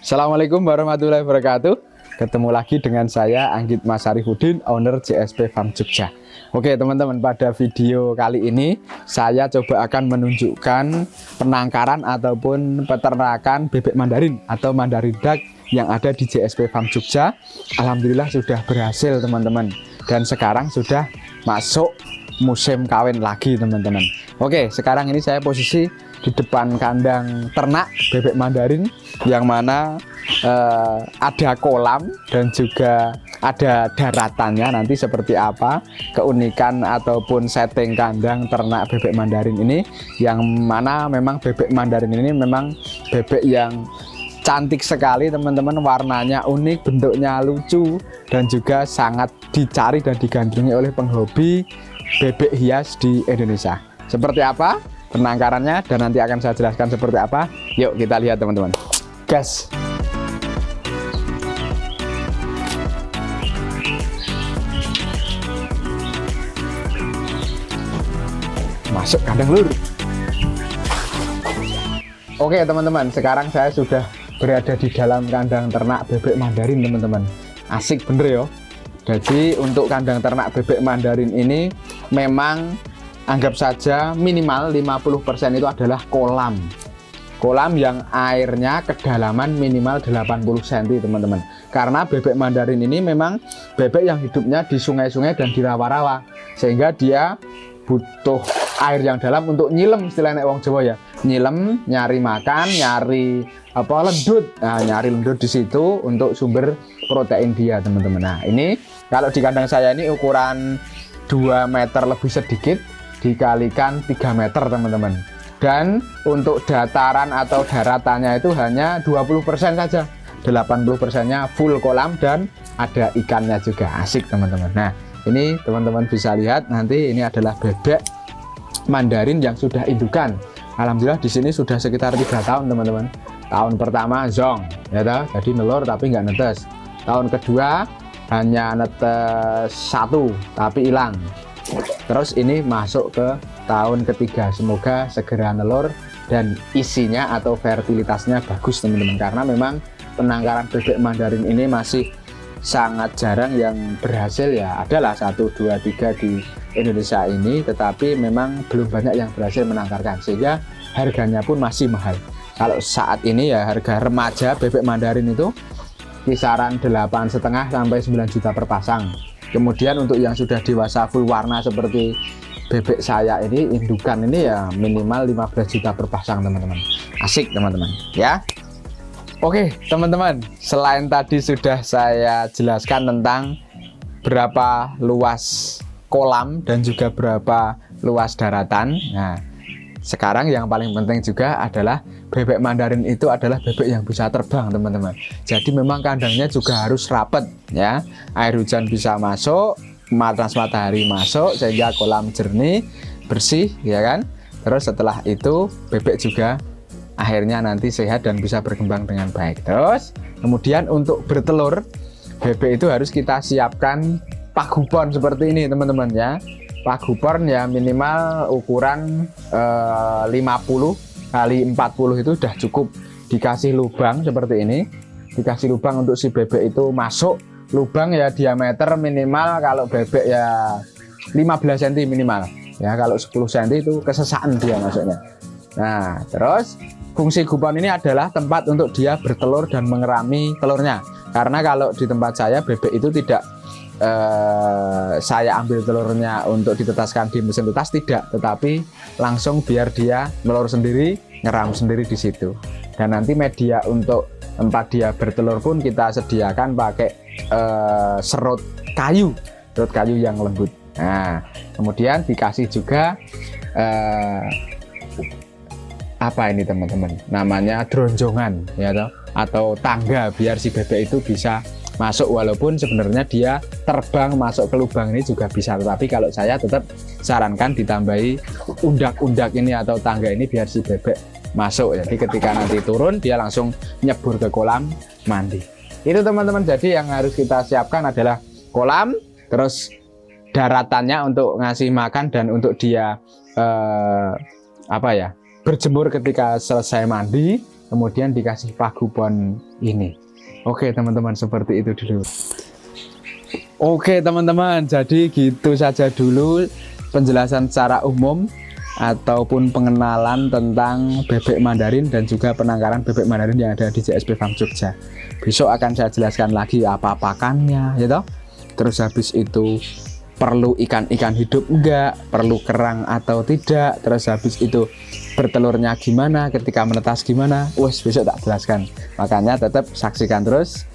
Assalamualaikum warahmatullahi wabarakatuh. Ketemu lagi dengan saya Anggit Mas Arifudin, owner JSP Farm Jogja. Oke teman-teman, pada video kali ini saya coba akan menunjukkan penangkaran ataupun peternakan bebek Mandarin atau Mandarin Duck yang ada di JSP Farm Jogja. Alhamdulillah sudah berhasil teman-teman, dan sekarang sudah masuk musim kawin lagi teman-teman. Oke, sekarang ini saya posisi di depan kandang ternak bebek Mandarin yang mana ada kolam dan juga ada daratannya. Nanti seperti apa keunikan ataupun setting kandang ternak bebek Mandarin ini, yang mana memang bebek Mandarin ini memang bebek yang cantik sekali teman-teman, warnanya unik, bentuknya lucu, dan juga sangat dicari dan digandrungi oleh penghobi bebek hias di Indonesia. Seperti apa penangkarannya dan nanti akan saya jelaskan seperti apa. Yuk kita lihat teman-teman. Gas. Masuk kandang lur. Oke teman-teman, sekarang saya sudah berada di dalam kandang ternak bebek Mandarin teman-teman. Asik bener ya. Jadi untuk kandang ternak bebek Mandarin ini memang anggap saja minimal 50% itu adalah kolam. Kolam yang airnya kedalaman minimal 80 cm teman-teman. Karena bebek Mandarin ini memang bebek yang hidupnya di sungai-sungai dan di rawa-rawa, sehingga dia butuh air yang dalam untuk nyilem, istilahnya wong Jawa ya. Nyilem, nyari makan, nyari lendut. Nah, nyari lendut di situ untuk sumber protein dia teman-teman. Nah, ini kalau di kandang saya ini ukuran 2 meter lebih sedikit dikalikan 3 meter teman-teman, dan untuk dataran atau daratannya itu hanya 20% saja, 80% nya full kolam dan ada ikannya juga. Asik teman-teman. Nah ini teman-teman bisa lihat, nanti ini adalah bebek Mandarin yang sudah indukan. Alhamdulillah di sini sudah sekitar 3 tahun teman-teman. Tahun pertama zong ya toh, jadi nelur tapi nggak netes. Tahun kedua hanya netes 1 tapi hilang. Terus ini masuk ke tahun ketiga, semoga segera nelur dan isinya atau fertilitasnya bagus teman-teman, karena memang penangkaran bebek Mandarin ini masih sangat jarang yang berhasil ya. Adalah 1, 2, 3 di Indonesia ini, tetapi memang belum banyak yang berhasil menangkarkan, sehingga harganya pun masih mahal. Kalau saat ini ya harga remaja bebek Mandarin itu kisaran 8,5 sampai 9 juta per pasang. Kemudian untuk yang sudah dewasa full warna seperti bebek saya ini, indukan ini ya minimal 15 juta per pasang teman-teman. Asik teman-teman ya. Oke teman-teman, selain tadi sudah saya jelaskan tentang berapa luas kolam dan juga berapa luas daratan. Nah sekarang yang paling penting juga adalah bebek Mandarin itu adalah bebek yang bisa terbang teman-teman. Jadi memang kandangnya juga harus rapet ya. Air hujan bisa masuk, panas matahari masuk, sehingga kolam jernih, bersih ya kan. Terus setelah itu bebek juga akhirnya nanti sehat dan bisa berkembang dengan baik. Terus kemudian untuk bertelur, bebek itu harus kita siapkan pagupon seperti ini teman-teman ya. Pagupon ya minimal ukuran 50 kali 40 itu udah cukup. Dikasih lubang seperti ini, dikasih lubang untuk si bebek itu masuk. Lubang ya diameter minimal kalau bebek ya 15 cm minimal ya, kalau 10 cm itu kesesaan dia masuknya. Nah terus fungsi gupon ini adalah tempat untuk dia bertelur dan mengerami telurnya, karena kalau di tempat saya bebek itu tidak saya ambil telurnya untuk ditetaskan di mesin tetas, tidak, tetapi langsung biar dia telur sendiri, ngeram sendiri di situ. Dan nanti media untuk tempat dia bertelur pun kita sediakan pakai serut kayu yang lembut. Nah kemudian dikasih juga apa ini teman-teman, namanya dronjongan ya toh, atau tangga biar si bebek itu bisa masuk, walaupun sebenarnya dia terbang masuk ke lubang ini juga bisa, tetapi kalau saya tetap sarankan ditambahi undak-undak ini atau tangga ini biar si bebek masuk. Jadi ketika nanti turun dia langsung nyebur ke kolam mandi. Itu teman-teman, jadi yang harus kita siapkan adalah kolam, terus daratannya untuk ngasih makan dan untuk dia berjemur ketika selesai mandi. kemudian dikasih pagupon ini. Oke teman-teman, seperti itu dulu. Oke teman-teman, jadi gitu saja dulu penjelasan secara umum ataupun pengenalan tentang bebek Mandarin dan juga penangkaran bebek Mandarin yang ada di JSP Farm Jogja. Besok akan saya jelaskan lagi apa pakannya, ya toh. Terus habis itu perlu ikan-ikan hidup enggak, perlu kerang atau tidak, terus habis itu bertelurnya gimana, ketika menetas gimana, wes besok tak jelaskan. Makanya tetap saksikan terus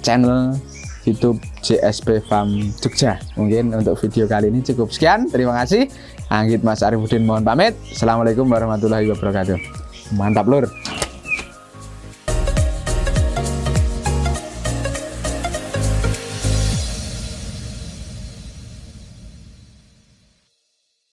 channel YouTube JSP Farm Jogja. Mungkin untuk video kali ini cukup sekian. Terima kasih. Anggit Mas Arifudin mohon pamit. Assalamualaikum warahmatullahi wabarakatuh. Mantap lur.